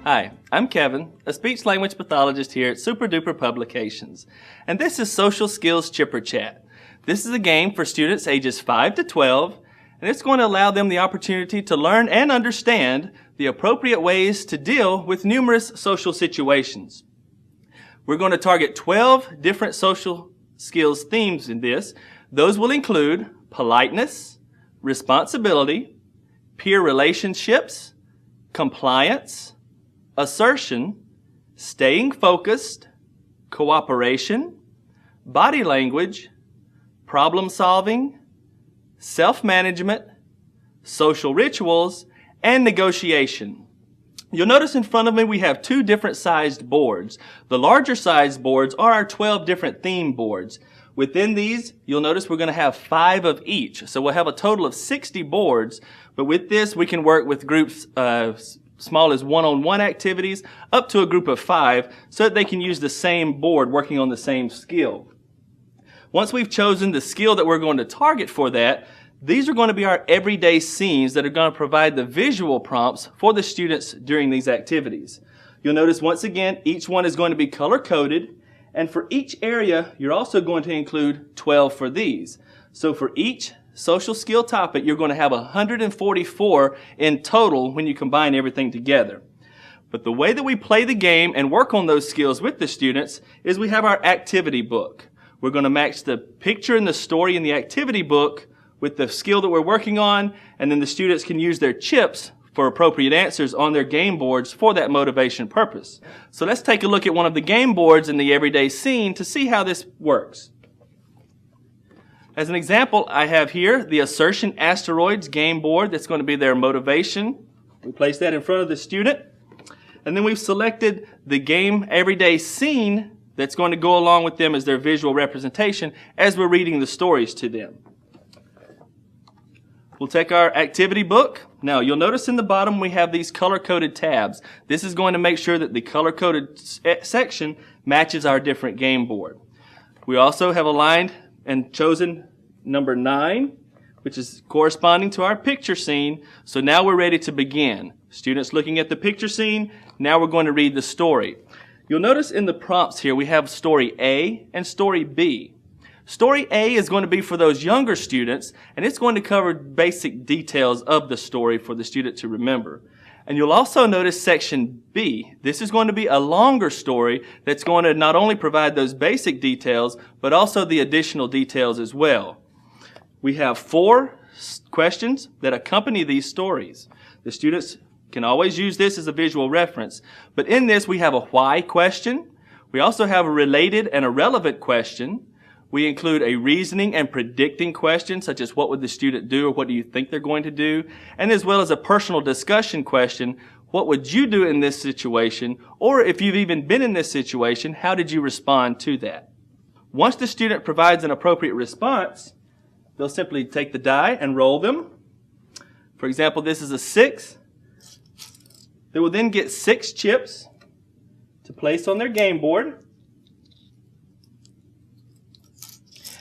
Hi, I'm Kevin, a speech-language pathologist here at Super Duper Publications, and this is Social Skills Chipper Chat. This is a game for students ages 5 to 12, and it's going to allow them the opportunity to learn and understand the appropriate ways to deal with numerous social situations. We're going to target 12 different social skills themes in this. Those will include politeness, responsibility, peer relationships, compliance, assertion, staying focused, cooperation, body language, problem solving, self-management, social rituals, and negotiation. You'll notice in front of me we have two different sized boards. The larger sized boards are our 12 different theme boards. Within these, you'll notice we're going to have 5 of each. So we'll have a total of 60 boards, but with this we can work with groups small as one-on-one activities up to a group of 5 so that they can use the same board working on the same skill. Once we've chosen the skill that we're going to target for that, these are going to be our everyday scenes that are going to provide the visual prompts for the students during these activities. You'll notice once again each one is going to be color-coded, and for each area you're also going to include 12 for these. So for each social skill topic, you're going to have 144 in total when you combine everything together. But the way that we play the game and work on those skills with the students is we have our activity book. We're going to match the picture and the story in the activity book with the skill that we're working on, and then the students can use their chips for appropriate answers on their game boards for that motivation purpose. So let's take a look at one of the game boards in the everyday scene to see how this works. As an example, I have here the Assertion Asteroids game board. That's going to be their motivation. We place that in front of the student. And then we've selected the game everyday scene that's going to go along with them as their visual representation as we're reading the stories to them. We'll take our activity book. Now, you'll notice in the bottom we have these color-coded tabs. This is going to make sure that the color-coded section matches our different game board. We also have aligned and chosen number 9, which is corresponding to our picture scene. So now we're ready to begin. Students looking at the picture scene, now we're going to read the story. You'll notice in the prompts here we have story A and story B. Story A is going to be for those younger students, and it's going to cover basic details of the story for the student to remember. And you'll also notice section B. This is going to be a longer story that's going to not only provide those basic details, but also the additional details as well. We have 4 questions that accompany these stories. The students can always use this as a visual reference. But in this, we have a why question. We also have a related and a relevant question. We include a reasoning and predicting question, such as what would the student do or what do you think they're going to do, and as well as a personal discussion question, what would you do in this situation, or if you've even been in this situation, how did you respond to that? Once the student provides an appropriate response, they'll simply take the die and roll them. For example, this is a 6. They will then get 6 chips to place on their game board.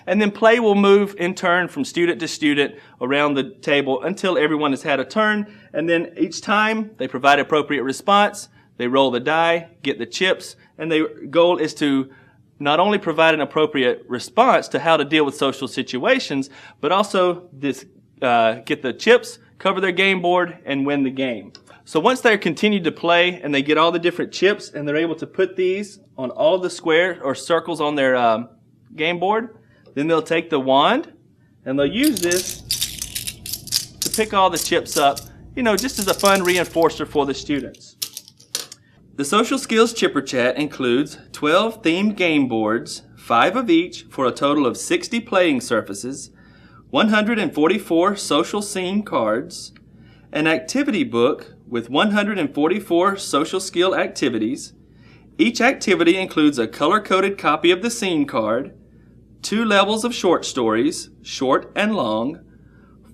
And then play will move in turn from student to student around the table until everyone has had a turn. And then each time they provide appropriate response, they roll the die, get the chips, and the goal is to not only provide an appropriate response to how to deal with social situations, but also get the chips, cover their game board, and win the game. So once they're continued to play and they get all the different chips and they're able to put these on all the squares or circles on their game board, then they'll take the wand and they'll use this to pick all the chips up, just as a fun reinforcer for the students. The Social Skills Chipper Chat includes 12 themed game boards, 5 of each for a total of 60 playing surfaces, 144 social scene cards, an activity book with 144 social skill activities. Each activity includes a color-coded copy of the scene card, 2 levels of short stories, short and long,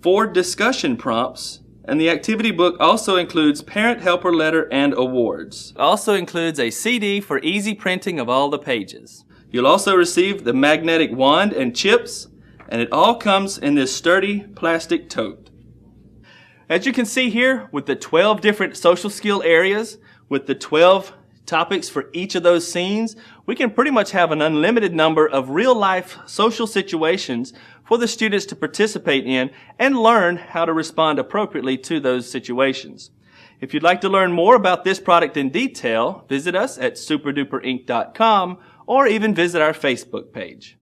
4 discussion prompts, and the activity book also includes parent helper letter and awards. It also includes a CD for easy printing of all the pages. You'll also receive the magnetic wand and chips, and it all comes in this sturdy plastic tote. As you can see here, with the 12 different social skill areas, With the 12 topics for each of those scenes, we can pretty much have an unlimited number of real-life social situations for the students to participate in and learn how to respond appropriately to those situations. If you'd like to learn more about this product in detail, visit us at superduperinc.com or even visit our Facebook page.